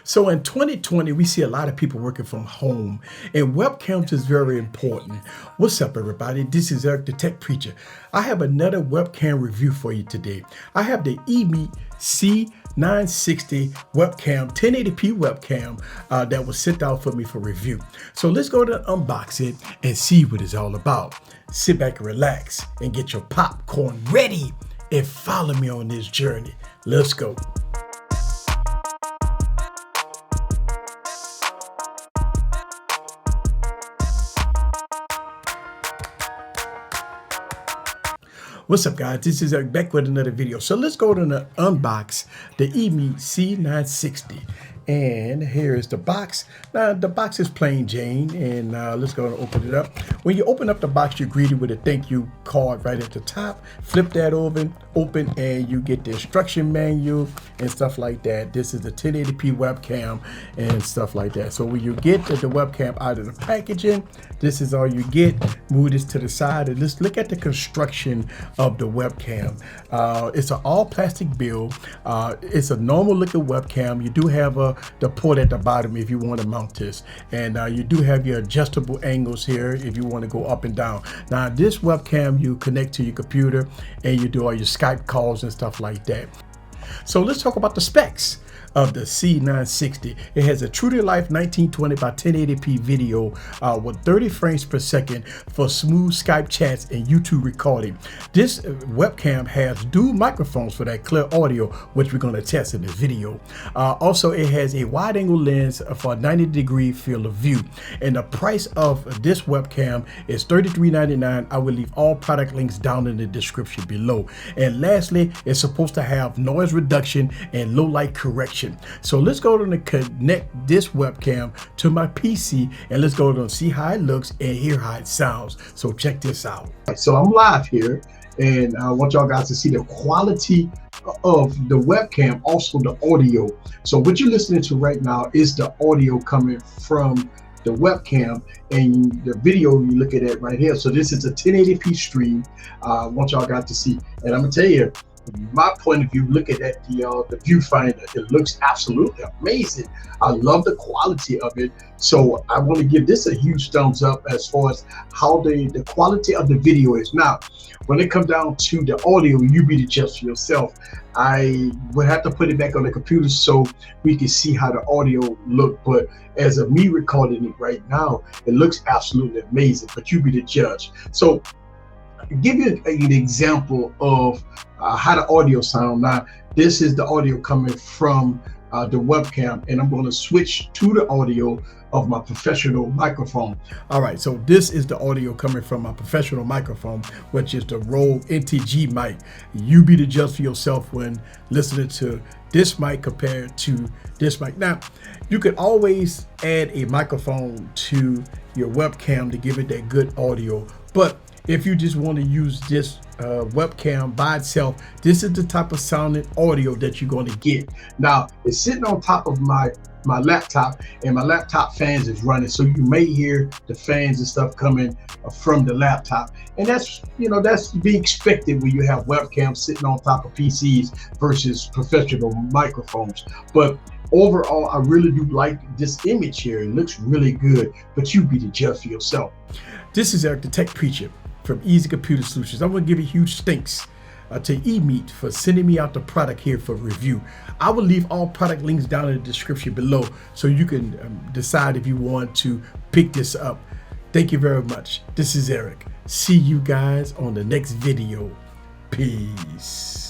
So in 2020, we see a lot of people working from home, and webcams is very important. What's up, everybody? This is Eric, the Tech Preacher. I have another webcam review for you today. I have the eMeet C960 webcam, 1080p webcam that was sent out for me for review. So let's go to unbox it and see what it's all about. Sit back and relax and get your popcorn ready and follow me on this journey. Let's go. What's up, guys? This is Eric back with another video. So let's go to unbox the eMeet C960. And here is the box. Now the box is plain Jane, and let's go and open it up. When you open up the box, you're greeted with a thank you card right at the top. Flip that open, and you get the instruction manual and stuff like that. This is the 1080p webcam and stuff like that. So when you get the webcam out of the packaging, this is all you get. Move this to the side and let's look at the construction of the webcam. It's an all plastic build. It's a normal looking webcam. You do have the port at the bottom if you want to mount this, and you do have your adjustable angles here if you want to go up and down. Now this webcam you connect to your computer and you do all your Skype calls and stuff like that. So let's talk about the specs of the C960. It has a true to life 1920 by 1080p video with 30 frames per second for smooth Skype chats and YouTube recording. This webcam has dual microphones for that clear audio, which we're going to test in this video. Also, it has a wide angle lens for a 90-degree field of view. And the price of this webcam is $33.99. I will leave all product links down in the description below. And lastly, it's supposed to have noise reduction and low light correction. So let's go to connect this webcam to my PC and let's go to see how it looks and hear how it sounds. So check this out. So I'm live here and I want y'all guys to see the quality of the webcam, also the audio. So what you're listening to right now is the audio coming from the webcam, and the video you look at it right here. So this is a 1080p stream. I want y'all guys to see, and I'm gonna tell you, my point of view, looking at the viewfinder, it looks absolutely amazing. I love the quality of it. So I want to give this a huge thumbs up as far as how the quality of the video is. Now, when it comes down to the audio, you be the judge for yourself. I would have to put it back on the computer so we can see how the audio look. But as of me recording it right now, it looks absolutely amazing, but you be the judge. So give you an example of how the audio sound. Now this is the audio coming from the webcam, and I'm going to switch to the audio of my professional microphone. All right, so this is the audio coming from my professional microphone, which is the Rode NTG mic. You be the judge for yourself when listening to this mic compared to this mic. Now you could always add a microphone to your webcam to give it that good audio, but if you just want to use this webcam by itself, this is the type of sounding audio that you're going to get. Now it's sitting on top of my laptop, and my laptop fans is running, so you may hear the fans and stuff coming from the laptop, and that's to be expected when you have webcams sitting on top of PCs versus professional microphones. But overall, I really do like this image here. It looks really good, but you be the judge for yourself. This is Eric, the Tech Preacher from AskEazyComputerSolutions. I'm going to give you huge thanks to eMeet for sending me out the product here for review. I will leave all product links down in the description below so you can decide if you want to pick this up. Thank you very much. This is Eric. See you guys on the next video. Peace.